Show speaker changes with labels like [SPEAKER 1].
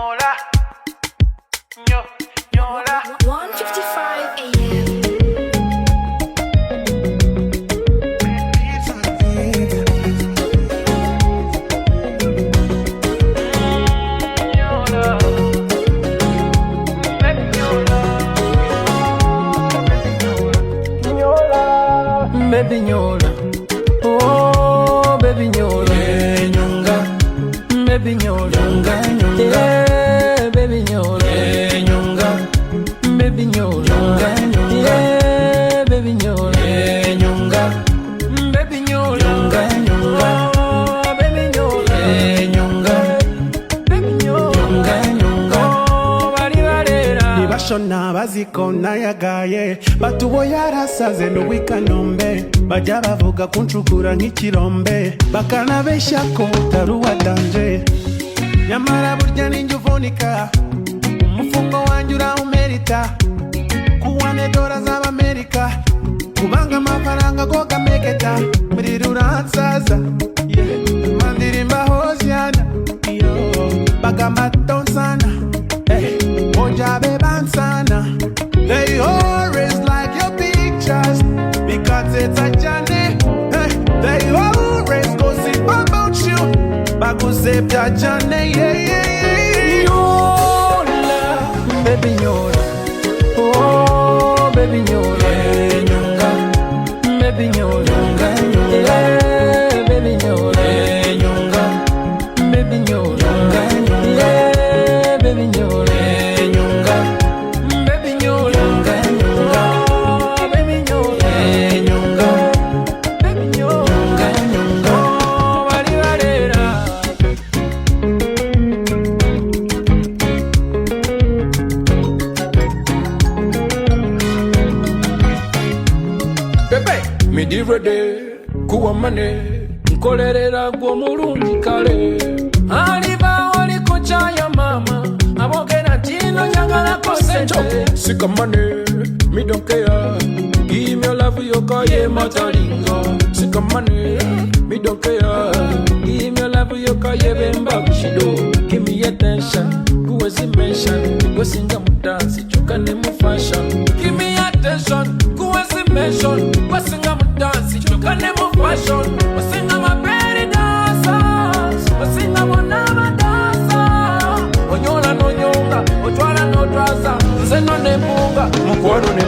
[SPEAKER 1] Nyoola, Nyoola.
[SPEAKER 2] 1:55 a.m.
[SPEAKER 3] Baby Nyoola, oh baby Nyoola,
[SPEAKER 4] yeah, nyonga,
[SPEAKER 3] baby Nyoola,
[SPEAKER 4] nyonga, nyonga,
[SPEAKER 3] yeah, baby Nyoola,
[SPEAKER 4] yeah, nyonga,
[SPEAKER 3] baby Nyoola,
[SPEAKER 4] nyonga, nyonga,
[SPEAKER 3] yeah, baby Nyoola,
[SPEAKER 4] yeah, nyonga,
[SPEAKER 3] baby Nyoola,
[SPEAKER 4] nyonga, nyonga,
[SPEAKER 3] oh baby Nyoola,
[SPEAKER 4] yeah, nyonga,
[SPEAKER 3] baby Nyoola,
[SPEAKER 4] nyonga, nyonga.
[SPEAKER 3] oh bali balera
[SPEAKER 5] nibashona bazikona yagaye batubo yarasaze n'ubikanombe bajya bavuga kuncukura nk'ikirombe bakanabeshya ko taruwa danje nyamara burya ninjye uvunika umufungo wanjye urawumerita kuwane dola z'Amerika kubanga amafaranga go gameketa muri ruransaza mandirimba hosiana bagamba tonsana moja bebansana they always like your pictures because it's a journey. They always gossip about you bagusep ta journey.
[SPEAKER 3] Nyoola, baby Nyoola, oh baby Nyoola,
[SPEAKER 4] Yeah, nyonga,
[SPEAKER 3] baby Nyoola,
[SPEAKER 4] nyonga, nyonga,
[SPEAKER 3] yeah, baby Nyoola,
[SPEAKER 4] yeah, nyonga,
[SPEAKER 3] baby Nyoola,
[SPEAKER 4] nyonga, nyonga,
[SPEAKER 3] yeah, baby Nyoola,
[SPEAKER 4] yeah, nyonga,
[SPEAKER 3] baby Nyoola,
[SPEAKER 4] nyonga, nyonga,
[SPEAKER 3] oh baby Nyoola,
[SPEAKER 4] yeah, nyonga,
[SPEAKER 3] baby Nyoola,
[SPEAKER 4] nyonga, nyonga.
[SPEAKER 3] oh bali balera
[SPEAKER 4] Pepe, midi ready, kuwa mane, nkolerera gwo mulungi kale.
[SPEAKER 3] aliba oliko chaya mama abogera tino nyagala kosente
[SPEAKER 4] Sika money, me don't care. Give me your love, you call ye matalinga. Sika money, me don't care. Give me your love, you call ye bemba bushido. Give me attention, who is it mention? Go sing a dance, chuka ne mu fashion.
[SPEAKER 3] give me attention kuwezi mention wasinga mu dance chuka ne mu fashion wasinga ma belly dancers wasinga bona ma dancer onyola no nyonga otwala no traza nze no ne mpunga
[SPEAKER 4] Mukwano ne